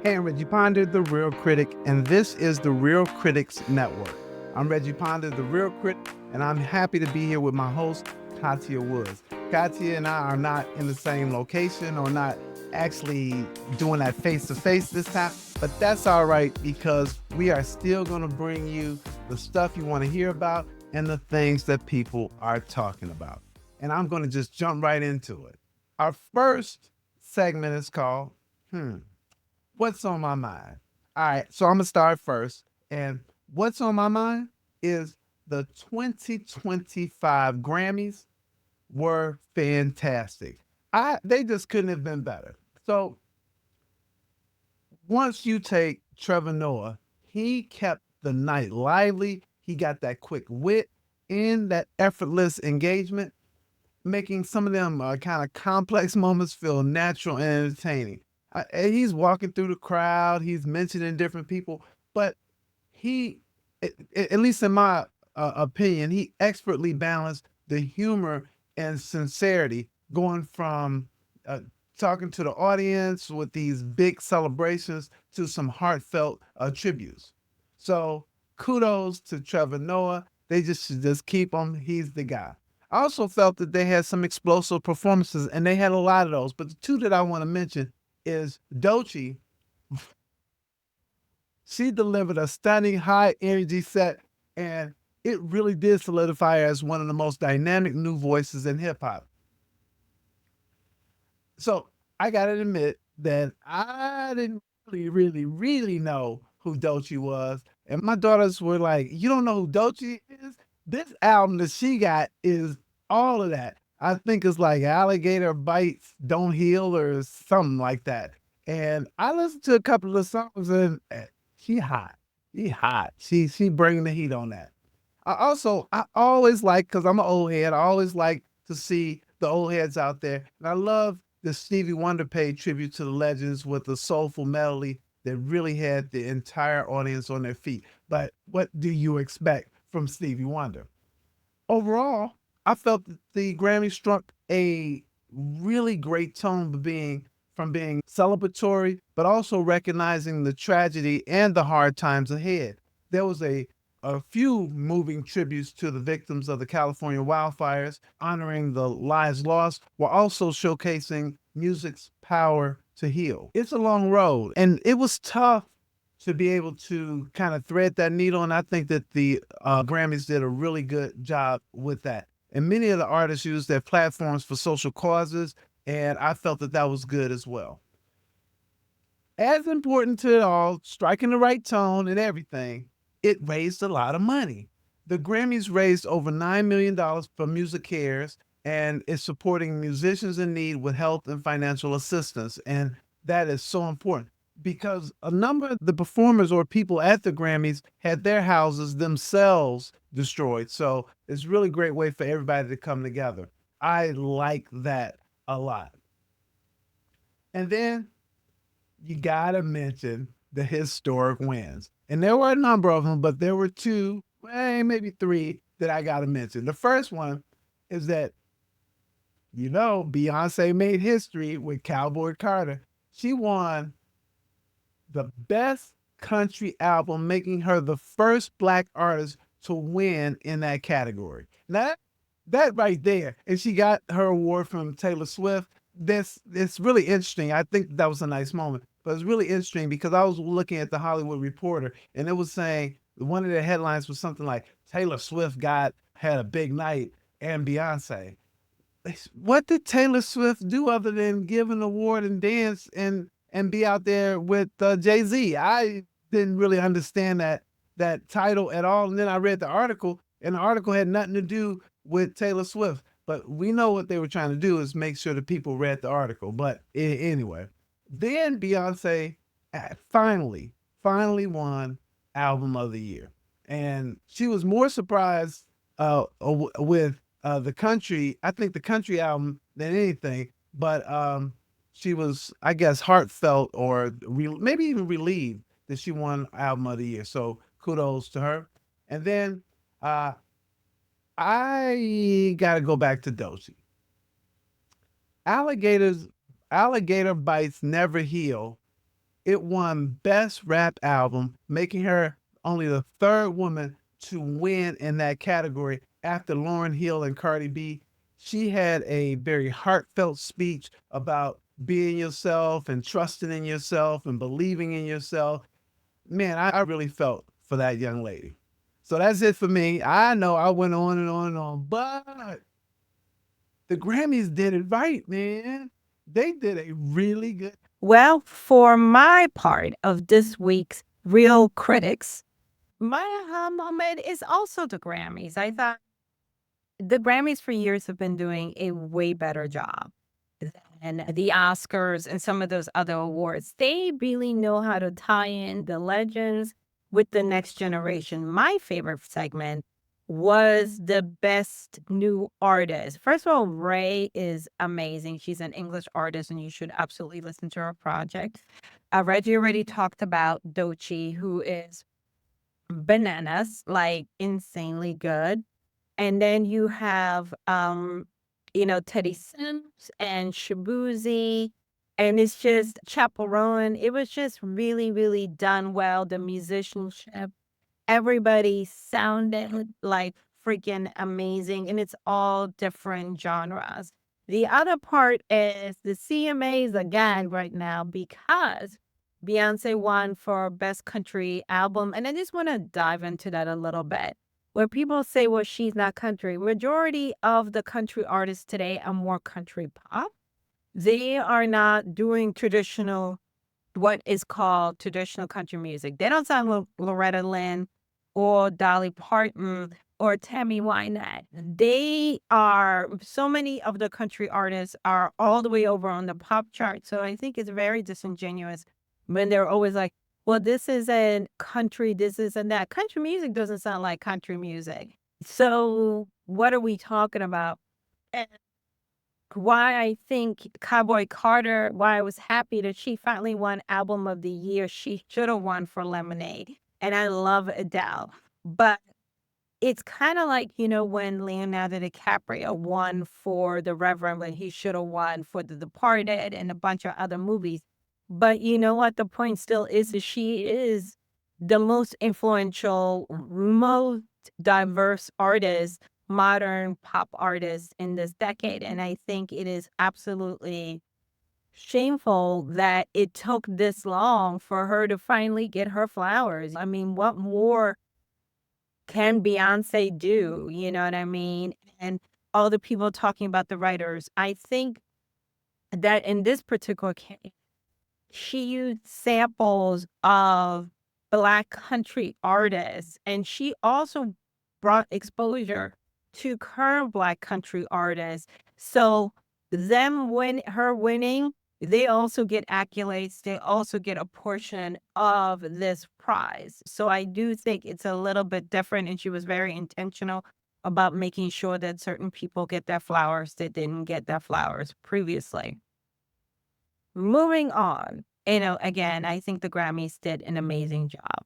Hey, I'm Reggie Ponder, the Real Critic, and this is the Real Critics Network. I'm Reggie Ponder, the Real Critic, and I'm happy to be here with my host, Katia Woods. Katia and I are not in the same location or not actually doing that face to face this time, but that's all right because we are still going to bring you the stuff you want to hear about and the things that people are talking about. And I'm going to just jump right into it. Our first segment is called, Hmm, what's on my mind? All right, so I'm gonna start first. And what's on my mind is the 2025 Grammys were fantastic. They just couldn't have been better. So once you take Trevor Noah, he kept the night lively. He got that quick wit and that effortless engagement, making some of them kind of complex moments feel natural and entertaining. He's walking through the crowd, he's mentioning different people, but he, at least in my opinion, he expertly balanced the humor and sincerity, going from uh, talking to the audience with these big celebrations to some heartfelt tributes. So kudos to Trevor Noah. They just should just keep him. He's the guy. I also felt that they had some explosive performances, and they had a lot of those. But the two that I want to mention is Doechii. She delivered a stunning high energy set, and it really did solidify her as one of the most dynamic new voices in hip hop. So I gotta admit that I didn't really know who Doechii was. And my daughters were like, "You don't know who Doechii is? This album that she got is all of that." I think it's like Alligator Bites Don't Heal or something like that. And I listened to a couple of the songs and she hot. She hot. She bringing the heat on that. I always like, because I'm an old head, I always like to see the old heads out there. And I love the Stevie Wonder paid tribute to the legends with a soulful melody that really had the entire audience on their feet. But what do you expect from Stevie Wonder? Overall, I felt that the Grammy struck a really great tone from being celebratory, but also recognizing the tragedy and the hard times ahead. There was a few moving tributes to the victims of the California wildfires, honoring the lives lost, while also showcasing music's power to heal. It's a long road, and it was tough to be able to kind of thread that needle. And I think that the Grammys did a really good job with that. And many of the artists used their platforms for social causes, and I felt that that was good as well. As important to it all, striking the right tone and everything, it raised a lot of money. The Grammys raised over $9 million for Music Cares and is supporting musicians in need with health and financial assistance. And that is so important because a number of the performers or people at the Grammys had their houses themselves destroyed. So it's really a great way for everybody to come together. I like that a lot. And then you gotta mention the historic wins. And there were a number of them, but there were two, maybe three that I gotta mention. The first one is that, Beyonce made history with Cowboy Carter. She won the best country album, making her the first black artist to win in that category. Now, that right there, and she got her award from Taylor Swift. This it's really interesting. I think that was a nice moment, but it's really interesting because I was looking at the Hollywood Reporter, and it was saying one of the headlines was something like Taylor Swift got had a big night and Beyonce. What did Taylor Swift do other than give an award and dance and be out there with Jay Z? I didn't really understand that title at all. And then I read the article, and the article had nothing to do with Taylor Swift. But we know what they were trying to do is make sure that people read the article. But anyway, then Beyonce finally won Album of the Year, and she was more surprised with the country. I think the country album than anything, but she was, I guess, heartfelt or maybe even relieved that she won Album of the Year. So kudos to her. And then uh, I gotta go back to Doechii. Alligators, alligator bites never heal It won Best Rap Album, making her only the third woman to win in that category after Lauryn Hill and Cardi B. She had a very heartfelt speech about being yourself and trusting in yourself and believing in yourself. Man, I really felt for that young lady. So that's it for me. I know I went on and on and on, but the Grammys did it right, man. They did a really good. Well, for my part of this week's Real Critics, my aha moment is also the Grammys. I thought the Grammys for years have been doing a way better job than the Oscars and some of those other awards. They really know how to tie in the legends with the next generation. My favorite segment was the best new artist. First of all, Ray is amazing. She's an English artist, and you should absolutely listen to her project. Reggie already talked about Doechii, who is bananas, like insanely good. And then you have, Teddy Sims and Shabuzi, and it's just Chaperone. It was just really, really done well. The musicianship, everybody sounded like freaking amazing, and it's all different genres. The other part is the CMAs again right now because Beyonce won for Best Country Album. And I just want to dive into that a little bit. Where people say, well, she's not country, majority of the country artists today are more country pop. They are not doing traditional, what is called traditional country music. They don't sound like Loretta Lynn or Dolly Parton or Tammy Wynette. They are, so many of the country artists are all the way over on the pop chart. So I think it's very disingenuous when they're always like, well, this isn't country, this isn't that. Country music doesn't sound like country music. So what are we talking about? And why I think Cowboy Carter, why I was happy that she finally won Album of the Year. She should have won for Lemonade. And I love Adele. But it's kind of like, when Leonardo DiCaprio won for The Reverend when he should have won for The Departed and a bunch of other movies. But you know what? The point still is that she is the most influential, most diverse artist, modern pop artist in this decade. And I think it is absolutely shameful that it took this long for her to finally get her flowers. I mean, what more can Beyonce do? You know what I mean? And all the people talking about the writers. I think that in this particular case, she used samples of Black country artists, and she also brought exposure to current Black country artists. So her winning, they also get accolades. They also get a portion of this prize. So I do think it's a little bit different, and she was very intentional about making sure that certain people get their flowers that didn't get their flowers previously. Moving on, again, I think the Grammys did an amazing job.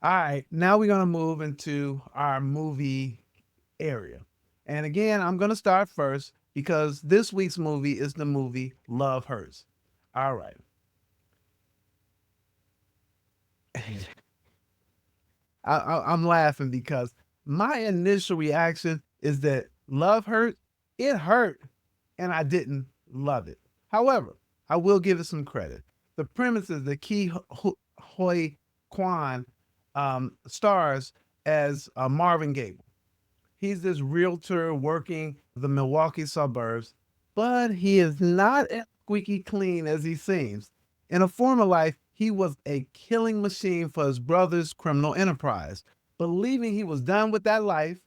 All right, now we're going to move into our movie area. And again, I'm going to start first because this week's movie is the movie Love Hurts. All right. I'm laughing because my initial reaction is that Love Hurt, it hurt, and I didn't love it. However, I will give it some credit. The premise is that Hoi Kwan stars as Marvin Gable. He's this realtor working the Milwaukee suburbs, but he is not as squeaky clean as he seems. In a former life, he was a killing machine for his brother's criminal enterprise. Believing he was done with that life,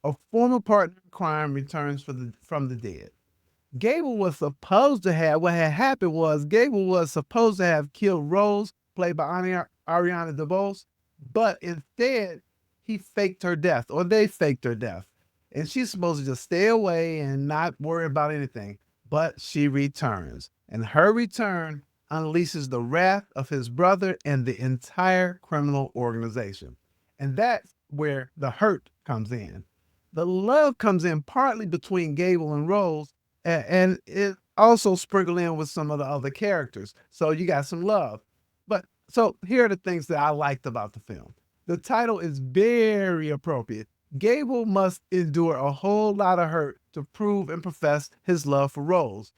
a former partner in crime returns from the dead. Gable was supposed to have, what had happened was Gable was supposed to have killed Rose, played by Ariana DeBose, but instead he faked her death, or they faked her death. And she's supposed to just stay away and not worry about anything. But she returns, and her return unleashes the wrath of his brother and the entire criminal organization. And that's where the hurt comes in. The love comes in partly between Gable and Rose, and also sprinkle in with some of the other characters. So you got some love. But so here are the things that I liked about the film. The title is very appropriate. Gable must endure a whole lot of hurt to prove and profess his love for Rose.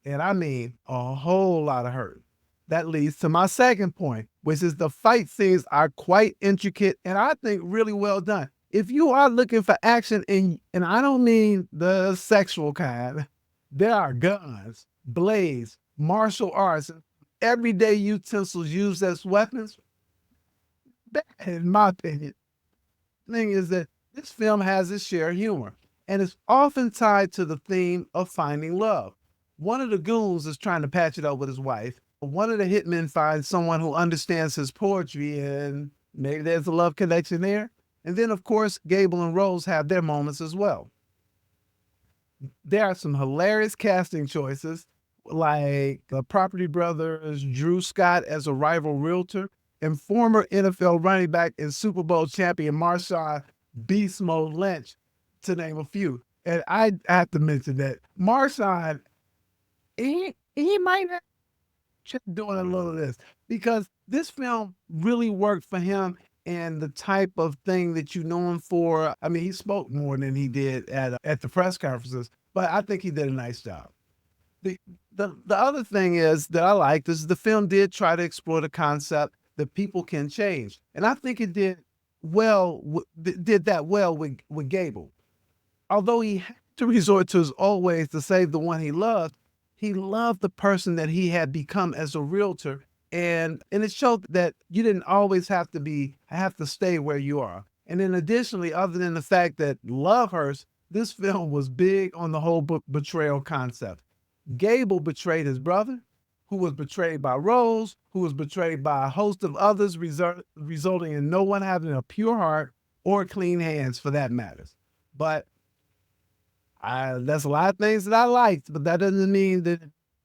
And I mean a whole lot of hurt. That leads to my second point, which is the fight scenes are quite intricate and I think really well done. If you are looking for action, and I don't mean the sexual kind, there are guns, blades, martial arts, and everyday utensils used as weapons. That, in my opinion, thing is that this film has its share of humor and is often tied to the theme of finding love. One of the goons is trying to patch it up with his wife. One of the hitmen finds someone who understands his poetry, and maybe there's a love connection there. And then, of course, Gable and Rose have their moments as well. There are some hilarious casting choices, like the Property Brothers' Drew Scott as a rival realtor and former NFL running back and Super Bowl champion Marshawn Beast Mode Lynch, to name a few. And I have to mention that Marshawn, he might have just doing a little of this because this film really worked for him and the type of thing that you know him for. I mean, he spoke more than he did at the press conferences, but I think he did a nice job. The the other thing is that I liked is the film did try to explore the concept that people can change, and I think it did well. Did that well with Gable, although he had to resort to his old ways to save the one he loved. He loved the person that he had become as a realtor, and it showed that you didn't always have to stay where you are. And then additionally, other than the fact that love hurts, this film was big on the whole betrayal concept. Gable betrayed his brother, who was betrayed by Rose, who was betrayed by a host of others, resulting in no one having a pure heart or clean hands for that matter. But that's a lot of things that I liked, but that doesn't mean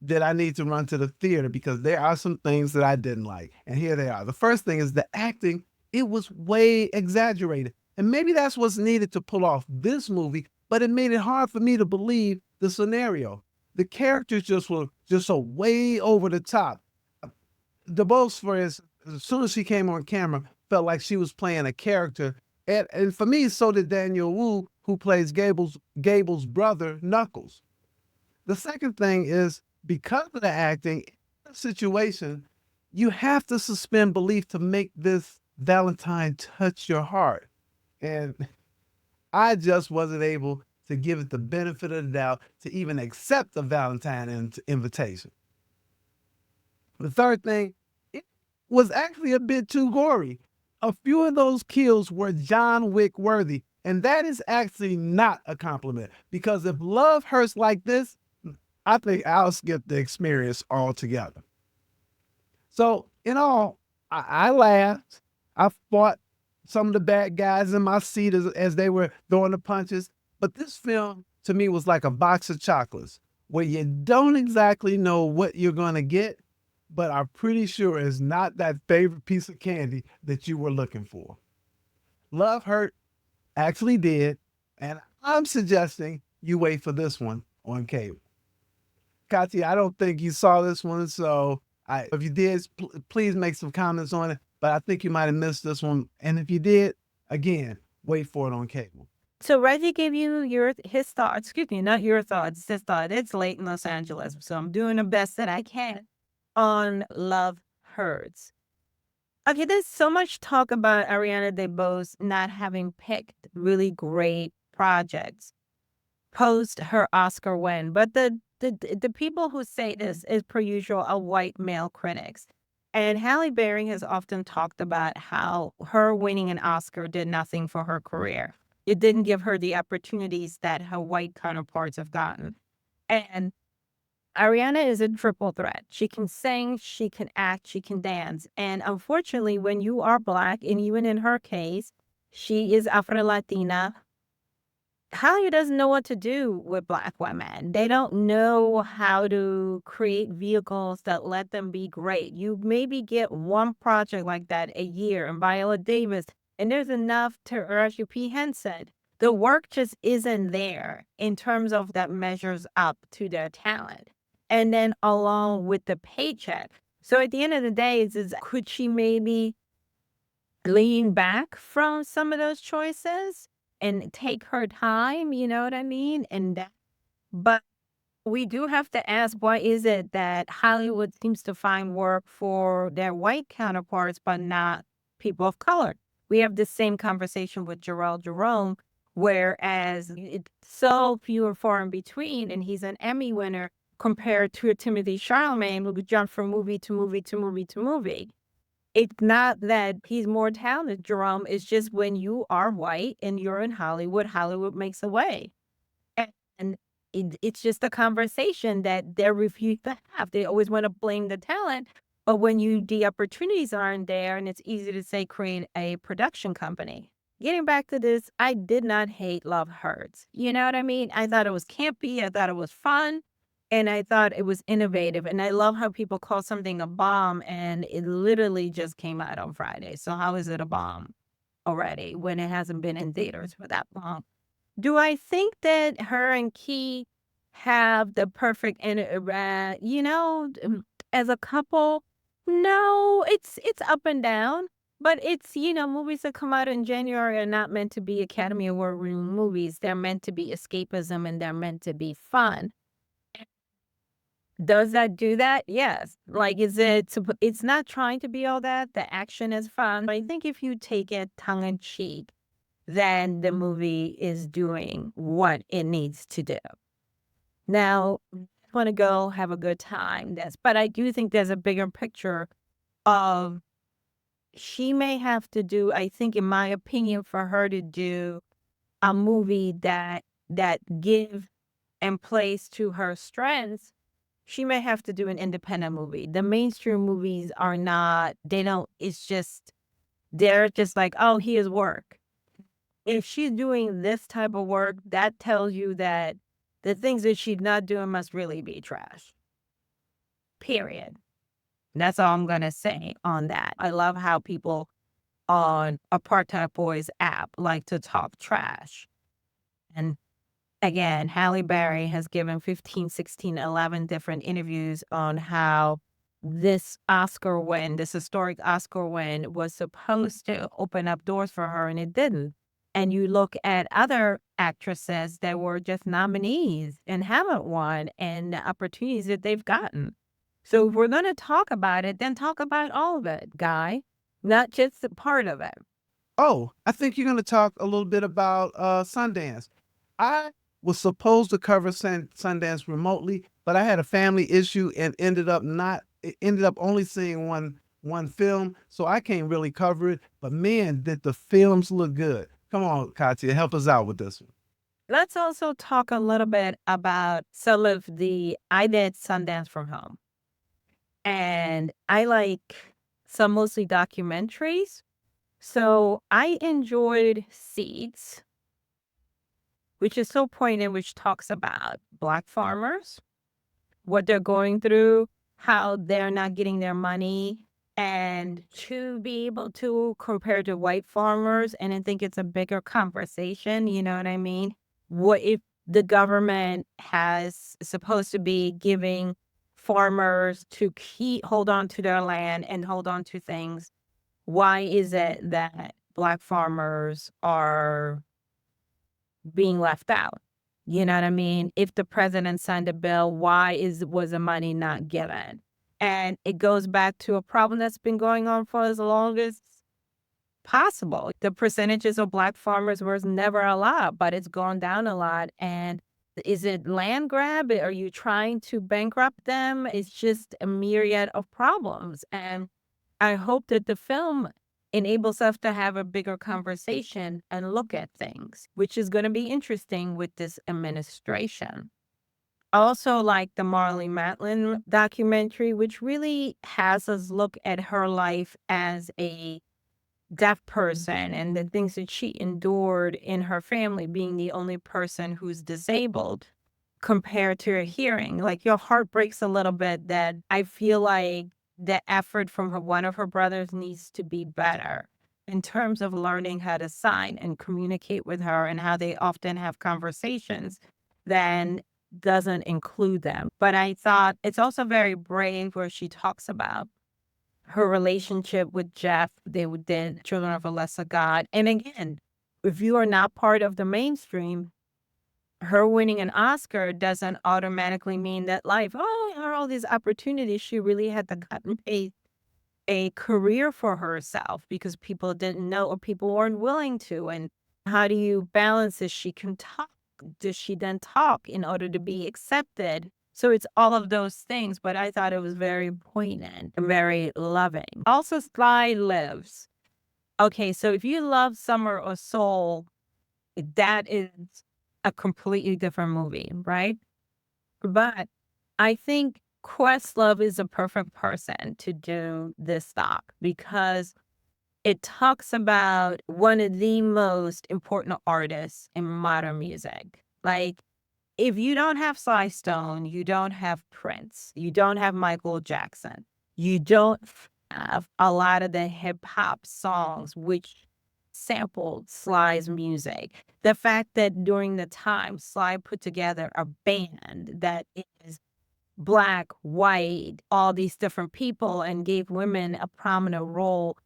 that I need to run to the theater because there are some things that I didn't like. And here they are. The first thing is the acting, it was way exaggerated. And maybe that's what's needed to pull off this movie, but it made it hard for me to believe the scenario. The characters just were just so way over the top. DeBose, for instance, as soon as she came on camera, felt like she was playing a character. And for me, so did Daniel Wu, who plays Gable's brother, Knuckles. The second thing is because of the acting, in the situation, you have to suspend belief to make this Valentine touch your heart. And I just wasn't able to give it the benefit of the doubt to even accept the Valentine invitation. The third thing, it was actually a bit too gory. A few of those kills were John Wick worthy, and that is actually not a compliment because if love hurts like this, I think I'll skip the experience altogether. So, in all, I laughed. I fought some of the bad guys in my seat as they were throwing the punches. But this film, to me, was like a box of chocolates where you don't exactly know what you're going to get, but are pretty sure it's not that favorite piece of candy that you were looking for. Love Hurt actually did, and I'm suggesting you wait for this one on cable. Katya, I don't think you saw this one, so if you did, please make some comments on it. But I think you might have missed this one, and if you did, again, wait for it on cable. So Reggie gave you his thoughts. Excuse me, not your thoughts. His thought. It's late in Los Angeles, so I'm doing the best that I can on Love Hurts. Okay, there's so much talk about Ariana DeBose not having picked really great projects post her Oscar win, but the people who say this is per usual are white male critics. And Halle Berry has often talked about how her winning an Oscar did nothing for her career. It didn't give her the opportunities that her white counterparts have gotten. And Ariana is a triple threat. She can sing, she can act, she can dance. And unfortunately, when you are Black, and even in her case, she is Afro-Latina, Hollywood doesn't know what to do with Black women. They don't know how to create vehicles that let them be great. You maybe get one project like that a year, and Viola Davis, and there's enough to Taraji P. Henson. The work just isn't there in terms of that measures up to their talent. and then along with the paycheck. So at the end of the day, is could she maybe lean back from some of those choices and take her time? You know what I mean? And that, but we do have to ask, why is it that Hollywood seems to find work for their white counterparts, but not people of color? We have the same conversation with Jarrell Jerome, whereas it's so few and far in between, and he's an Emmy winner compared to Timothy Chalamet, who jumped from movie to movie to movie to movie. It's not that he's more talented, Jerome. It's just when you are white and you're in Hollywood, Hollywood makes a way. And it's just a conversation that they refuse to have. They always want to blame the talent, but when the opportunities aren't there, and it's easy to say create a production company. Getting back to this, I did not hate Love Hurts. You know what I mean? I thought it was campy. I thought it was fun. And I thought it was innovative. And I love how people call something a bomb, and it literally just came out on Friday. So how is it a bomb already when it hasn't been in theaters for that long? Do I think that her and Key have the perfect as a couple? No, it's up and down, but it's, movies that come out in January are not meant to be Academy Award winning movies. They're meant to be escapism, and they're meant to be fun. Does that do that? Yes. Like, it's not trying to be all that. The action is fun. But I think if you take it tongue in cheek, then the movie is doing what it needs to do. Now, I want to go have a good time. But I do think there's a bigger picture of she may have to do, I think, in my opinion, for her to do a movie that give and plays to her strengths, she may have to do an independent movie. The mainstream movies are not, they're just like, oh, here's work. If she's doing this type of work, that tells you that the things that she's not doing must really be trash. Period. That's all I'm going to say on that. I love how people on Apartheid Boys app like to talk trash. And again, Halle Berry has given 15, 16, 11 different interviews on how this historic Oscar win, was supposed to open up doors for her, and it didn't. And you look at other actresses that were just nominees and haven't won, and the opportunities that they've gotten. So if we're going to talk about it, then talk about all of it, Guy, not just a part of it. Oh, I think you're going to talk a little bit about Sundance. I was supposed to cover Sundance remotely, but I had a family issue and ended up only seeing one film, so I can't really cover it. But man, did the films look good. Come on, Katya, help us out with this one. Let's also talk a little bit about I did Sundance from home. And I like some mostly documentaries. So I enjoyed Seeds, which is so poignant, which talks about Black farmers, what they're going through, how they're not getting their money, and to be able to compare to white farmers. And I think it's a bigger conversation, you know what I mean? What if the government has supposed to be giving farmers to hold on to their land and hold on to things? Why is it that Black farmers are being left out? You know what I mean? If the president signed a bill, why was the money not given? And it goes back to a problem that's been going on for as long as possible. The percentages of Black farmers was never a lot, but it's gone down a lot. And is it land grab? Are you trying to bankrupt them? It's just a myriad of problems. And I hope that the film enables us to have a bigger conversation and look at things, which is going to be interesting with this administration. I also like the Marlee Matlin documentary, which really has us look at her life as a deaf person and the things that she endured in her family, being the only person who's disabled compared to her hearing. Like, your heart breaks a little bit that I feel like the effort from one of her brothers needs to be better in terms of learning how to sign and communicate with her, and how they often have conversations. Then doesn't include them. But I thought it's also very brave where she talks about her relationship with Jeff. They did Children of a Lesser God. And again, if you are not part of the mainstream, her winning an Oscar doesn't automatically mean that life, oh, her all these opportunities. She really had to gotten a career for herself because people didn't know or people weren't willing to. And how do you balance this? She can talk. Does she then talk in order to be accepted? So it's all of those things, but I thought it was very poignant and very loving. Also, Sly Lives. Okay, so if you love Summer or Soul, that is a completely different movie, right? But I think Questlove is a perfect person to do this doc because it talks about one of the most important artists in modern music. Like, if you don't have Sly Stone, you don't have Prince, you don't have Michael Jackson, you don't have a lot of the hip hop songs which sampled Sly's music. The fact that during the time Sly put together a band that is black, white, all these different people and gave women a prominent role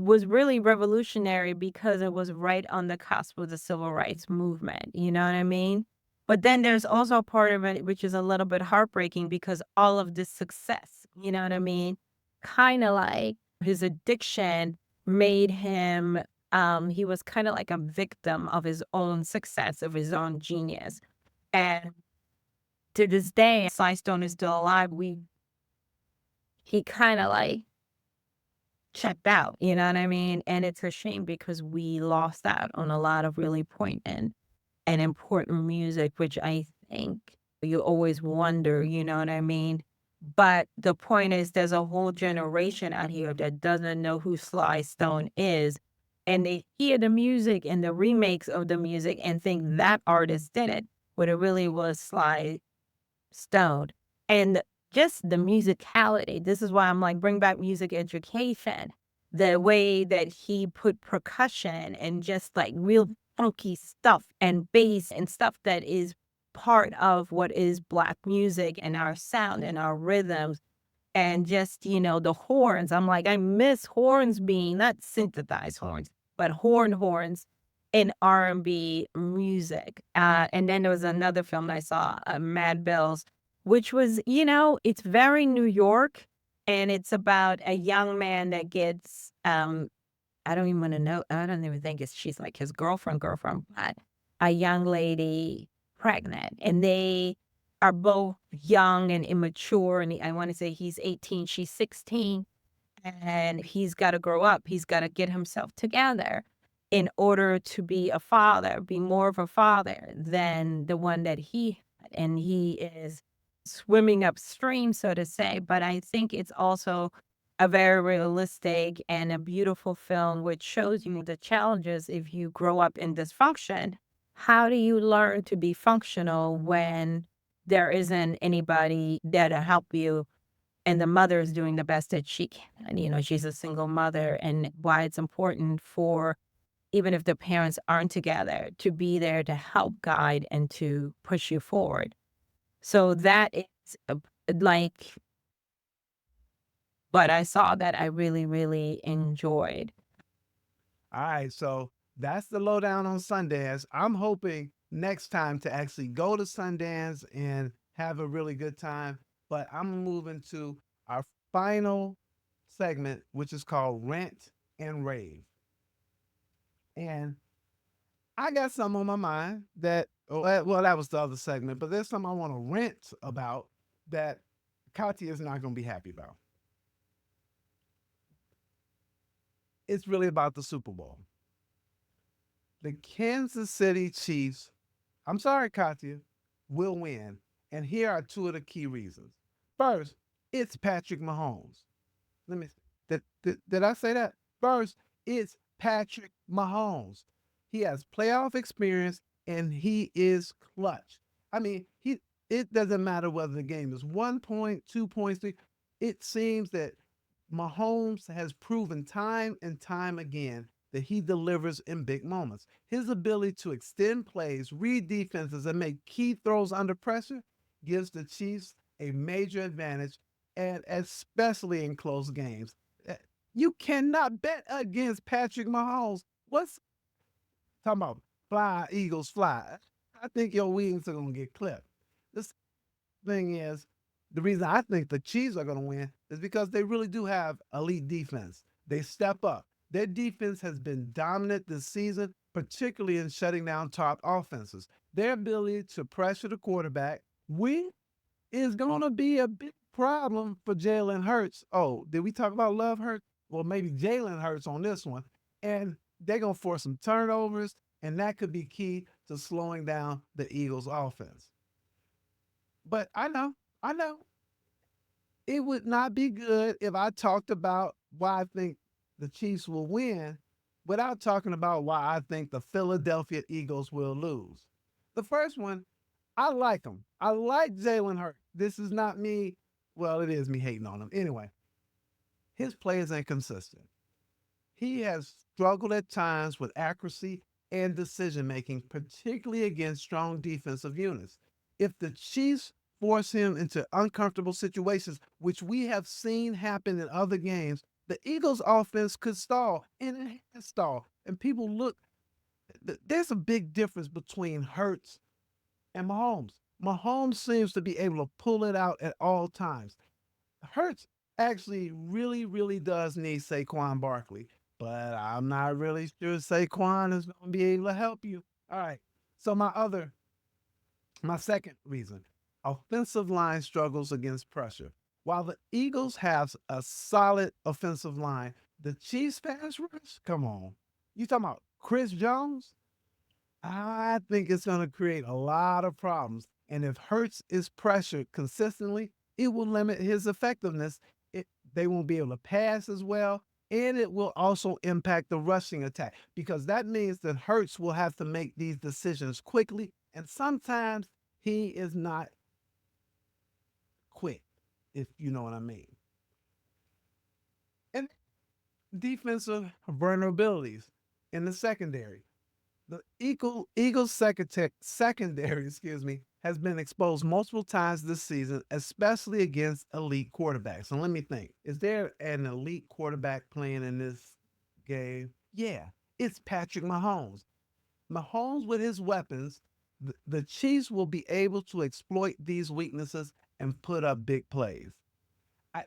was really revolutionary because it was right on the cusp of the civil rights movement. You know what I mean? But then there's also a part of it which is a little bit heartbreaking because all of this success, you know what I mean? Kind of like his addiction made him he was kind of like a victim of his own success, of his own genius. And to this day, Sly Stone is still alive. He kind of like checked out, you know what I mean? And it's a shame because we lost out on a lot of really poignant and important music, which I think you always wonder, you know what I mean? But the point is, there's a whole generation out here that doesn't know who Sly Stone is. And they hear the music and the remakes of the music and think that artist did it, but it really was Sly Stone. And just the musicality. This is why I'm like, bring back music education. The way that he put percussion and just like real funky stuff and bass and stuff that is part of what is Black music and our sound and our rhythms and just, the horns. I'm like, I miss horns being not synthesized horns, but horns in R&B music. And then there was another film that I saw, Mad Bells, which was, it's very New York, and it's about a young man that gets, I don't even want to know, I don't even think she's like his girlfriend, but a young lady pregnant, and they are both young and immature. And I want to say he's 18, she's 16, and he's got to grow up. He's got to get himself together in order to be a father, be more of a father than the one that he had. And he is swimming upstream, so to say. But I think it's also a very realistic and a beautiful film, which shows you the challenges if you grow up in dysfunction. How do you learn to be functional when there isn't anybody there to help you? And the mother is doing the best that she can. She's a single mother, and why it's important for, even if the parents aren't together, to be there to help guide and to push you forward. So that is like what I saw that I really, really enjoyed. All right, so that's the lowdown on Sundance. I'm hoping next time to actually go to Sundance and have a really good time. But I'm moving to our final segment, which is called Rant and Rave. And I got something on my mind that, well, that was the other segment, but there's something I want to rant about that Katya is not going to be happy about. It's really about the Super Bowl. The Kansas City Chiefs, I'm sorry, Katya, will win. And here are two of the key reasons. First, it's Patrick Mahomes. Let me, did I say that? First, it's Patrick Mahomes. He has playoff experience and he is clutch. I mean, it doesn't matter whether the game is 1 point, 2 points, 3. It seems that Mahomes has proven time and time again that he delivers in big moments. His ability to extend plays, read defenses, and make key throws under pressure gives the Chiefs a major advantage, and especially in close games. Uh, You cannot bet against Patrick Mahomes. What's talking about? Fly, Eagles, fly. I think your wings are going to get clipped. This thing is, the reason I think the Chiefs are going to win is because they really do have elite defense. They step up. Their defense has been dominant this season, particularly in shutting down top offenses. Their ability to pressure the quarterback is going to be a big problem for Jalen Hurts. Oh, did we talk about Love Hurts? Well, maybe Jalen Hurts on this one. And they're going to force some turnovers, and that could be key to slowing down the Eagles' offense. But I know, it would not be good if I talked about why I think the Chiefs will win without talking about why I think the Philadelphia Eagles will lose. The first one, I like him. I like Jalen Hurts. This is not me. Well, it is me hating on him. Anyway, his play is inconsistent. He has struggled at times with accuracy and decision making, particularly against strong defensive units. If the Chiefs force him into uncomfortable situations, which we have seen happen in other games, the Eagles' offense could stall, and it has stalled. And people look, there's a big difference between Hurts and Mahomes. Mahomes seems to be able to pull it out at all times. Hurts actually really, really does need Saquon Barkley, but I'm not really sure Saquon is going to be able to help you. All right. So my second reason, offensive line struggles against pressure. While the Eagles have a solid offensive line, the Chiefs pass rush, come on. You talking about Chris Jones? I think it's going to create a lot of problems. And if Hurts is pressured consistently, it will limit his effectiveness. They won't be able to pass as well. And it will also impact the rushing attack because that means that Hurts will have to make these decisions quickly. And sometimes he is not quick, if you know what I mean. And defensive vulnerabilities in the secondary. The Eagles secondary, excuse me, has been exposed multiple times this season, especially against elite quarterbacks. And let me think, is there an elite quarterback playing in this game? Yeah, it's Patrick Mahomes. Mahomes with his weapons, the Chiefs will be able to exploit these weaknesses and put up big plays. I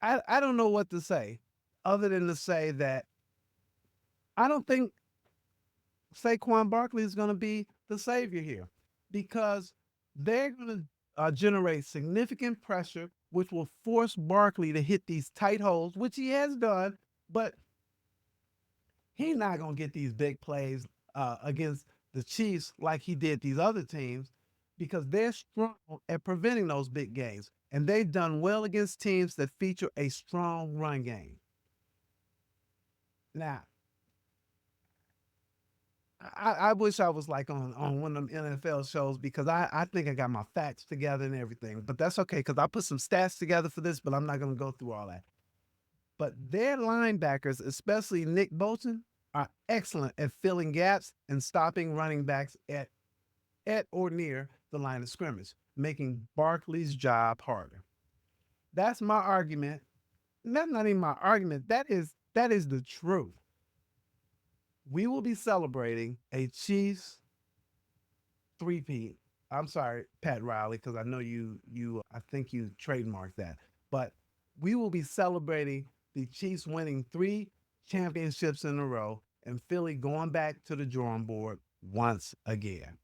I don't know what to say other than to say that I don't think Saquon Barkley is going to be the savior here because they're going to generate significant pressure, which will force Barkley to hit these tight holes, which he has done, but he's not going to get these big plays against the Chiefs like he did these other teams because they're strong at preventing those big games. And they've done well against teams that feature a strong run game. Now, I wish I was like on one of them NFL shows because I think I got my facts together and everything. But that's okay because I put some stats together for this, but I'm not going to go through all that. But their linebackers, especially Nick Bolton, are excellent at filling gaps and stopping running backs at or near the line of scrimmage, making Barkley's job harder. That's my argument. That's not even my argument. That is the truth. We will be celebrating a Chiefs three-peat. I'm sorry, Pat Riley, because I know I think you trademarked that. But we will be celebrating the Chiefs winning 3 championships in a row and Philly going back to the drawing board once again.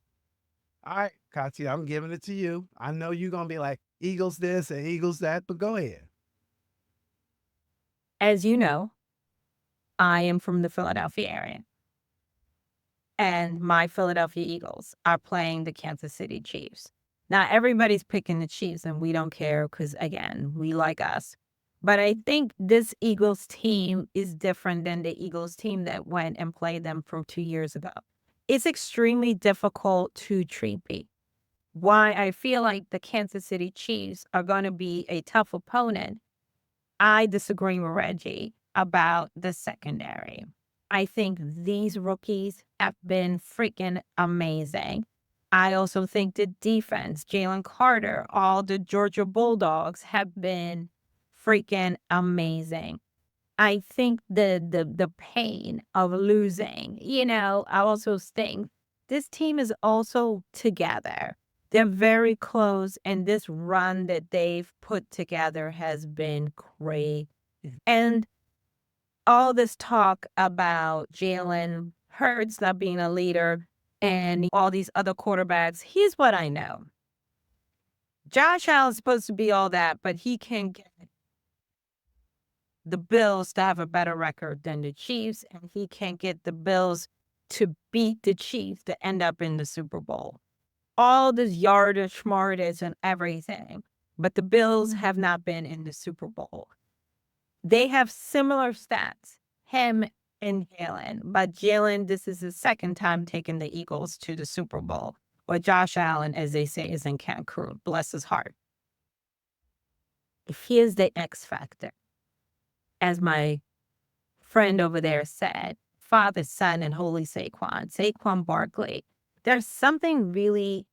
All right, Katya, I'm giving it to you. I know you're gonna be like Eagles this and Eagles that, but go ahead. As you know, I am from the Philadelphia area, and my Philadelphia Eagles are playing the Kansas City Chiefs. Now, everybody's picking the Chiefs, and we don't care because, again, we like us. But I think this Eagles team is different than the Eagles team that went and played them from 2 years ago. It's extremely difficult to treat me. Why I feel like the Kansas City Chiefs are going to be a tough opponent, I disagree with Reggie about the secondary. I think these rookies have been freaking amazing. I also think the defense, Jalen Carter, all the Georgia Bulldogs have been freaking amazing. I think the pain of losing, I also think this team is also together. They're very close, and this run that they've put together has been great. And all this talk about Jalen Hurts not being a leader and all these other quarterbacks, here's what I know. Josh Allen's supposed to be all that, but he can get the Bills to have a better record than the Chiefs, and he can't get the Bills to beat the Chiefs to end up in the Super Bowl. All this yardage, smartage, and everything, but the Bills have not been in the Super Bowl. They have similar stats, him and Jalen, but Jalen, this is his second time taking the Eagles to the Super Bowl. Or Josh Allen, as they say, is in Cancun. Bless his heart. Here's the X factor. As my friend over there said, Father, Son, and Holy Saquon Barkley. There's something really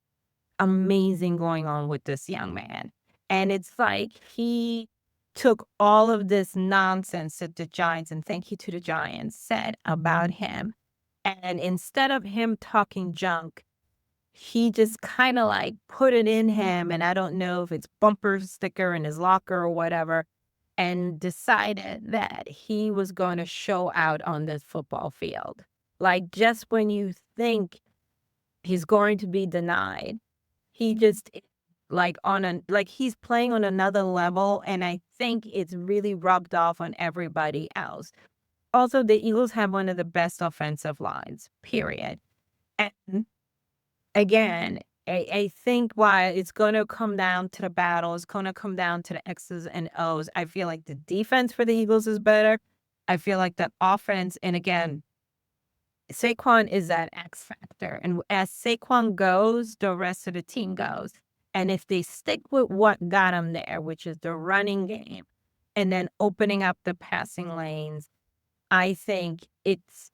amazing going on with this young man. And it's like he took all of this nonsense that the Giants, and thank you to the Giants, said about him. And instead of him talking junk, he just kind of like put it in him. And I don't know if it's bumper sticker in his locker or whatever, and decided that he was going to show out on this football field. Like, just when you think he's going to be denied, he just he's playing on another level, and I think it's really rubbed off on everybody else. Also, the Eagles have one of the best offensive lines, period. And again, I think why it's going to come down to the battle, it's going to come down to the X's and O's. I feel like the defense for the Eagles is better. I feel like the offense, and again, Saquon is that X factor. And as Saquon goes, the rest of the team goes. And if they stick with what got them there, which is the running game, and then opening up the passing lanes, I think it's,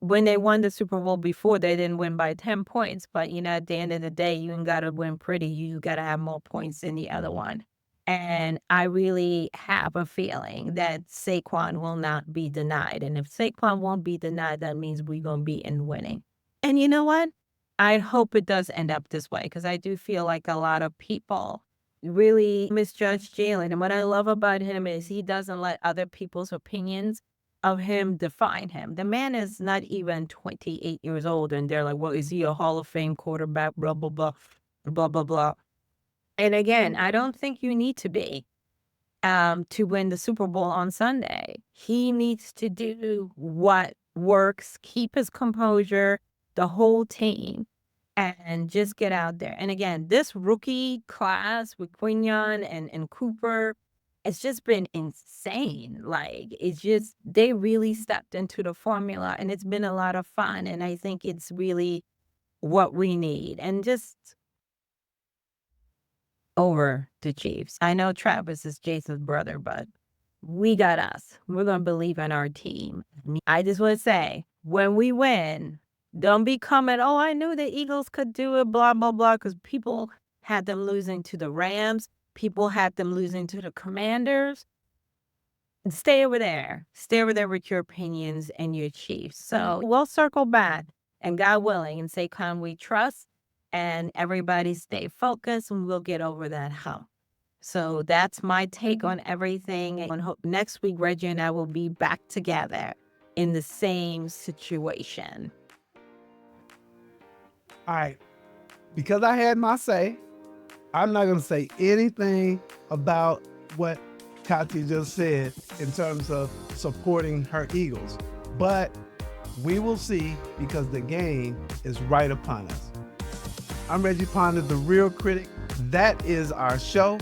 when they won the Super Bowl before, they didn't win by 10 points. But, at the end of the day, you ain't got to win pretty. You got to have more points than the other one. And I really have a feeling that Saquon will not be denied. And if Saquon won't be denied, that means we're going to be in winning. And you know what? I hope it does end up this way, because I do feel like a lot of people really misjudge Jalen. And what I love about him is he doesn't let other people's opinions of him define him. The man is not even 28 years old, and they're like, well, is he a Hall of Fame quarterback? Blah, blah, blah, blah, blah, blah. And again, I don't think you need to be to win the Super Bowl on Sunday. He needs to do what works, keep his composure, the whole team, and just get out there. And again, this rookie class with Quinion and Cooper, it's just been insane. Like, it's just, they really stepped into the formula, and it's been a lot of fun. And I think it's really what we need. And just over the Chiefs. I know Travis is Jason's brother, but we got us. We're going to believe in our team. I just want to say, when we win, don't be coming, oh, I knew the Eagles could do it, blah, blah, blah, because people had them losing to the Rams. People had them losing to the Commanders. Stay over there. Stay over there with your opinions and your Chiefs. So we'll circle back, and God willing, and say, can we trust? And everybody stay focused, and we'll get over that hump. So that's my take on everything. And hope next week, Reggie and I will be back together in the same situation. All right. Because I had my say, I'm not going to say anything about what Tati just said in terms of supporting her Eagles. But we will see, because the game is right upon us. I'm Reggie Ponder, the Real Critic. That is our show.